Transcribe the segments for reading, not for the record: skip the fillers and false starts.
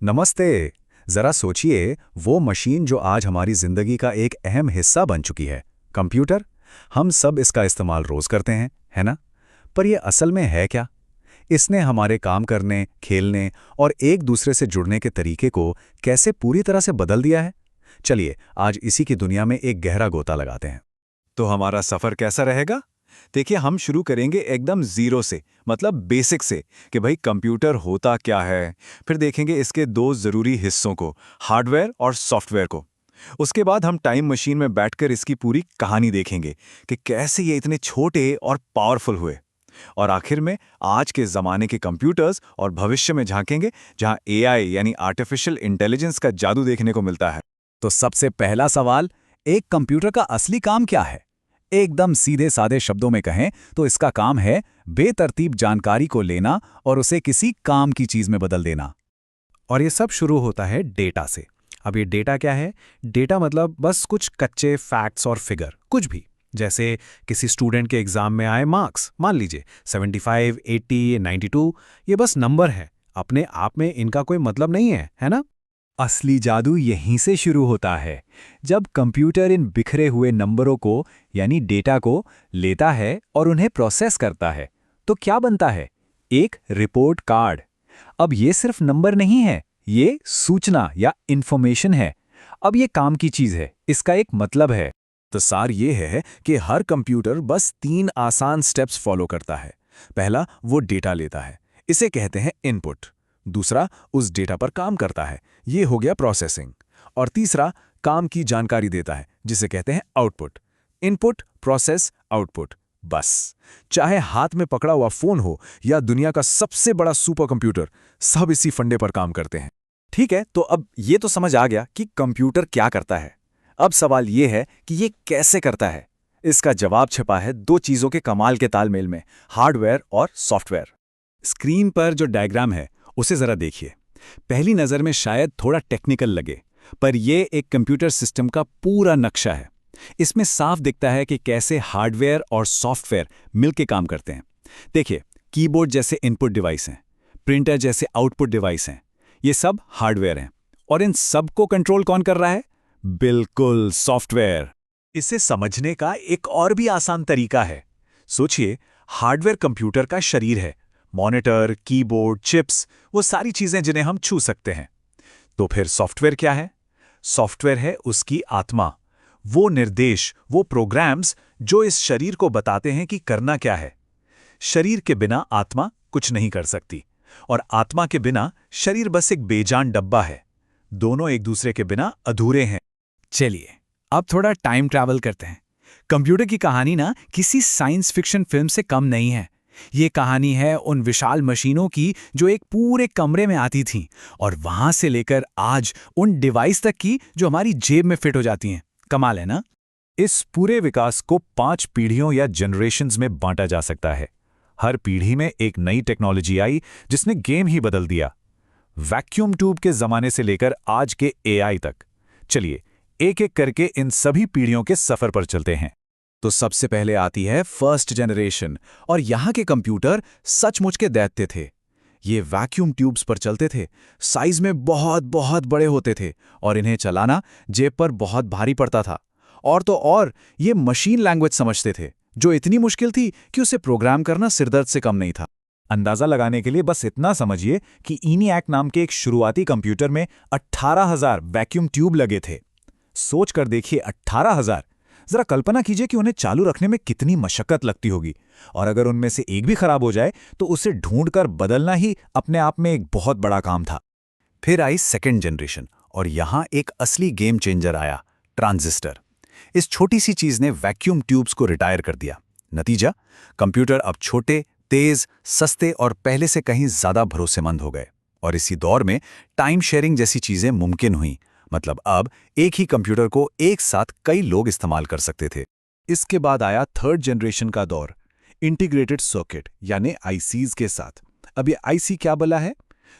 नमस्ते। जरा सोचिए, वो मशीन जो आज हमारी जिंदगी का एक अहम हिस्सा बन चुकी है, कंप्यूटर। हम सब इसका इस्तेमाल रोज करते हैं, है ना? पर ये असल में है क्या? इसने हमारे काम करने, खेलने और एक दूसरे से जुड़ने के तरीके को कैसे पूरी तरह से बदल दिया है? चलिए, आज इसी की दुनिया में एक गहरा गोता लगाते हैं। तो हमारा सफर कैसा रहेगा? देखिए, हम शुरू करेंगे एकदम जीरो से, मतलब बेसिक से, कि भाई कंप्यूटर होता क्या है। फिर देखेंगे इसके दो जरूरी हिस्सों को, हार्डवेयर और सॉफ्टवेयर को। उसके बाद हम टाइम मशीन में बैठकर इसकी पूरी कहानी देखेंगे कि कैसे ये इतने छोटे और पावरफुल हुए। और आखिर में आज के ज़माने के कंप्यूटर्स और भविष्य में झांकेंगे, जहां एआई यानी आर्टिफिशियल इंटेलिजेंस का जादू देखने को मिलता है। तो सबसे पहला सवाल, एक कंप्यूटर का असली काम क्या है? एकदम सीधे सादे शब्दों में कहें तो इसका काम है बेतरतीब जानकारी को लेना और उसे किसी काम की चीज में बदल देना। और ये सब शुरू होता है डेटा से। अब ये डेटा क्या है? डेटा मतलब बस कुछ कच्चे फैक्ट्स और फिगर, कुछ भी। जैसे किसी स्टूडेंट के एग्जाम में आए मार्क्स, मान लीजिए 75, 80, 92, ये बस नंबर है। अपने आप में इनका कोई मतलब नहीं है ना? असली जादू यहीं से शुरू होता है, जब कंप्यूटर इन बिखरे हुए नंबरों को यानी डेटा को लेता है और उन्हें प्रोसेस करता है। तो क्या बनता है? एक रिपोर्ट कार्ड। अब ये सिर्फ नंबर नहीं है, ये सूचना या इंफॉर्मेशन है। अब ये काम की चीज है, इसका एक मतलब है। तो सार ये है कि हर कंप्यूटर बस 3 आसान स्टेप्स फॉलो करता है। पहला, वो डेटा लेता है, इसे कहते हैं इनपुट। दूसरा, उस डेटा पर काम करता है, ये हो गया प्रोसेसिंग। और तीसरा, काम की जानकारी देता है, जिसे कहते हैं आउटपुट। Input, process, output. बस, चाहे हाथ में पकड़ा हुआ फोन हो या दुनिया का सबसे बड़ा सुपर कंप्यूटर, सब इसी फंडे पर काम करते हैं। ठीक है, तो अब ये तो समझ आ गया कि कंप्यूटर क्या करता है। अब सवाल ये है कि ये कैसे करता है। इसका जवाब छिपा है दो चीजों के कमाल के तालमेल में, हार्डवेयर और सॉफ्टवेयर। स्क्रीन पर जो डायग्राम है उसे जरा देखिए। पहली नजर में शायद थोड़ा टेक्निकल लगे, पर यह एक कंप्यूटर सिस्टम का पूरा नक्शा है। इसमें साफ दिखता है कि कैसे हार्डवेयर और सॉफ्टवेयर मिलकर काम करते हैं। देखिए, कीबोर्ड जैसे इनपुट डिवाइस हैं, प्रिंटर जैसे आउटपुट डिवाइस हैं, ये सब हार्डवेयर हैं। और इन सबको कंट्रोल कौन कर रहा है? बिल्कुल, सॉफ्टवेयर। इसे समझने का एक और भी आसान तरीका है। सोचिए, हार्डवेयर कंप्यूटर का शरीर है, मॉनिटर, कीबोर्ड, चिप्स, वो सारी चीजें जिन्हें हम छू सकते हैं। तो फिर सॉफ्टवेयर क्या है? सॉफ्टवेयर है उसकी आत्मा, वो निर्देश, वो प्रोग्राम्स जो इस शरीर को बताते हैं कि करना क्या है। शरीर के बिना आत्मा कुछ नहीं कर सकती, और आत्मा के बिना शरीर बस एक बेजान डब्बा है। दोनों एक दूसरे के बिना अधूरे हैं। चलिए, अब थोड़ा टाइम ट्रैवल करते हैं। कंप्यूटर की कहानी ना किसी साइंस फिक्शन फिल्म से कम नहीं है। ये कहानी है उन विशाल मशीनों की जो एक पूरे कमरे में आती थीं, और वहां से लेकर आज उन डिवाइस तक की जो हमारी जेब में फिट हो जाती हैं। कमाल है ना? इस पूरे विकास को 5 पीढ़ियों या जनरेशन्स में बांटा जा सकता है। हर पीढ़ी में एक नई टेक्नोलॉजी आई जिसने गेम ही बदल दिया। वैक्यूम ट्यूब के जमाने से लेकर आज के एआई तक। चलिए, एक एक करके इन सभी पीढ़ियों के सफर पर चलते हैं। तो सबसे पहले आती है फर्स्ट जनरेशन, और यहां के कंप्यूटर सचमुच के दैत्य थे। ये वैक्यूम ट्यूब्स पर चलते थे, साइज में बहुत बहुत बड़े होते थे, और इन्हें चलाना जेब पर बहुत भारी पड़ता था। और तो और, ये मशीन लैंग्वेज समझते थे, जो इतनी मुश्किल थी कि उसे प्रोग्राम करना सिरदर्द से कम नहीं था। अंदाजा लगाने के लिए बस इतना समझिए कि ENIAC नाम के एक शुरुआती कंप्यूटर में 18,000 वैक्यूम ट्यूब लगे थे। सोच कर देखिए, 18,000। जरा कल्पना कीजिए कि उन्हें चालू रखने में कितनी मशक्कत लगती होगी, और अगर उनमें से एक भी खराब हो जाए तो उसे ढूंढकर बदलना ही अपने आप में एक बहुत बड़ा काम था। फिर आई सेकेंड जनरेशन, और यहां एक असली गेम चेंजर आया, ट्रांजिस्टर। इस छोटी सी चीज ने वैक्यूम ट्यूब्स को रिटायर कर दिया। नतीजा, कंप्यूटर अब छोटे, तेज, सस्ते और पहले से कहीं ज्यादा भरोसेमंद हो गए। और इसी दौर में टाइम शेयरिंग जैसी चीजें मुमकिन हुई। मतलब अब एक ही कंप्यूटर को एक साथ कई लोग इस्तेमाल कर सकते थे। इसके बाद आया थर्ड जनरेशन का दौर, इंटीग्रेटेड सर्किट यानी आईसीज के साथ। अब ये आईसी क्या बला है?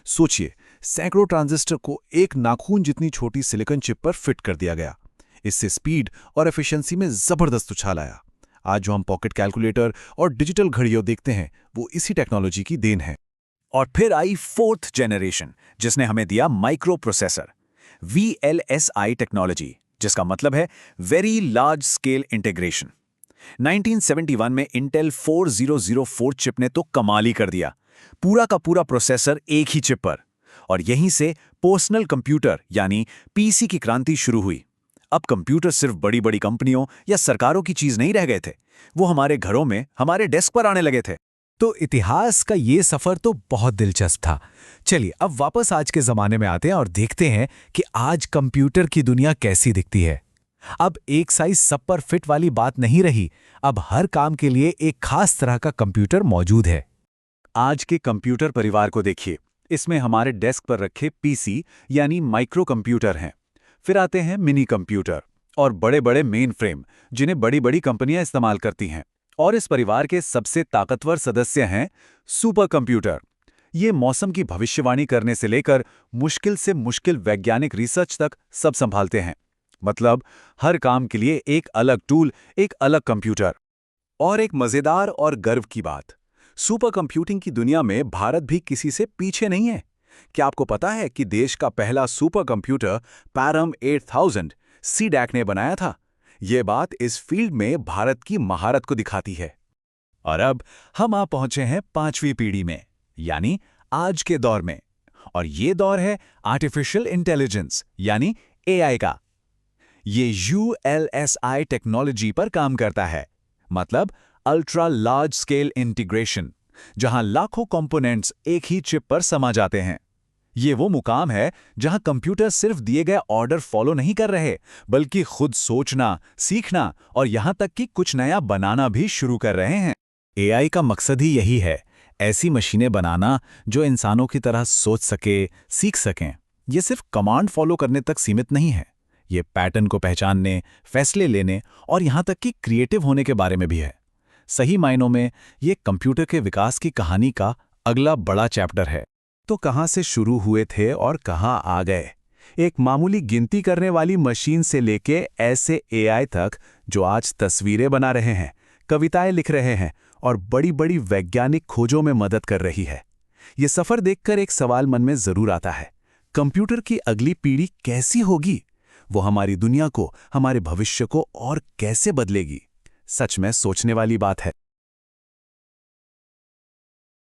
सोचिए, सैकड़ों ट्रांजिस्टर को एक नाखून जितनी छोटी सिलिकॉन चिप पर फिट कर दिया गया। इससे स्पीड और एफिशिएंसी में जबरदस्त उछाल आया। आज जो हम पॉकेट कैलकुलेटर और डिजिटल घड़ियों देखते हैं, वो इसी टेक्नोलॉजी की देन है। और फिर आई फोर्थ जनरेशन, जिसने हमें दिया माइक्रो प्रोसेसर, VLSI टेक्नोलॉजी, जिसका मतलब है वेरी लार्ज स्केल इंटीग्रेशन। 1971 में इंटेल 4004 चिप ने तो कमाल ही कर दिया, पूरा का पूरा प्रोसेसर एक ही चिप पर। और यहीं से पर्सनल कंप्यूटर यानी पीसी की क्रांति शुरू हुई। अब कंप्यूटर सिर्फ बड़ी बड़ी कंपनियों या सरकारों की चीज नहीं रह गए थे, वो हमारे घरों में, हमारे डेस्क पर आने लगे थे। तो इतिहास का ये सफर तो बहुत दिलचस्प था। चलिए अब वापस आज के जमाने में आते हैं और देखते हैं कि आज कंप्यूटर की दुनिया कैसी दिखती है। अब एक साइज सब पर फिट वाली बात नहीं रही, अब हर काम के लिए एक खास तरह का कंप्यूटर मौजूद है। आज के कंप्यूटर परिवार को देखिए, इसमें हमारे डेस्क पर रखे पीसी यानी माइक्रो कंप्यूटर हैं। फिर आते हैं मिनी कंप्यूटर और बड़े बड़े मेन फ्रेम, जिन्हें बड़ी बड़ी कंपनियां इस्तेमाल करती हैं। और इस परिवार के सबसे ताकतवर सदस्य हैं सुपर कंप्यूटर। ये मौसम की भविष्यवाणी करने से लेकर मुश्किल से मुश्किल वैज्ञानिक रिसर्च तक सब संभालते हैं। मतलब हर काम के लिए एक अलग टूल, एक अलग कंप्यूटर। और एक मजेदार और गर्व की बात, सुपर कंप्यूटिंग की दुनिया में भारत भी किसी से पीछे नहीं है। क्या आपको पता है कि देश का पहला सुपर कंप्यूटर पैरम 8000 सीडैक ने बनाया था? ये बात इस फील्ड में भारत की महारत को दिखाती है। और अब हम आ पहुंचे हैं 5वीं पीढ़ी में, यानी आज के दौर में। और ये दौर है आर्टिफिशियल इंटेलिजेंस यानी AI का। ये ULSI टेक्नोलॉजी पर काम करता है, मतलब अल्ट्रा लार्ज स्केल इंटीग्रेशन, जहां लाखों कंपोनेंट्स एक ही चिप पर समा जाते हैं। ये वो मुकाम है जहां कंप्यूटर सिर्फ दिए गए ऑर्डर फॉलो नहीं कर रहे, बल्कि खुद सोचना, सीखना और यहां तक कि कुछ नया बनाना भी शुरू कर रहे हैं। AI का मकसद ही यही है, ऐसी मशीनें बनाना जो इंसानों की तरह सोच सके, सीख सकें। ये सिर्फ कमांड फॉलो करने तक सीमित नहीं है, ये पैटर्न को पहचानने, फैसले लेने और यहां तक कि क्रिएटिव होने के बारे में भी है। सही मायनों में ये कंप्यूटर के विकास की कहानी का अगला बड़ा चैप्टर है। तो कहां से शुरू हुए थे और कहां आ गए? एक मामूली गिनती करने वाली मशीन से लेके ऐसे AI तक जो आज तस्वीरें बना रहे हैं, कविताएं लिख रहे हैं और बड़ी बड़ी वैज्ञानिक खोजों में मदद कर रही है। ये सफर देखकर एक सवाल मन में जरूर आता है, कंप्यूटर की अगली पीढ़ी कैसी होगी? वो हमारी दुनिया को, हमारे भविष्य को और कैसे बदलेगी? सच में सोचने वाली बात है।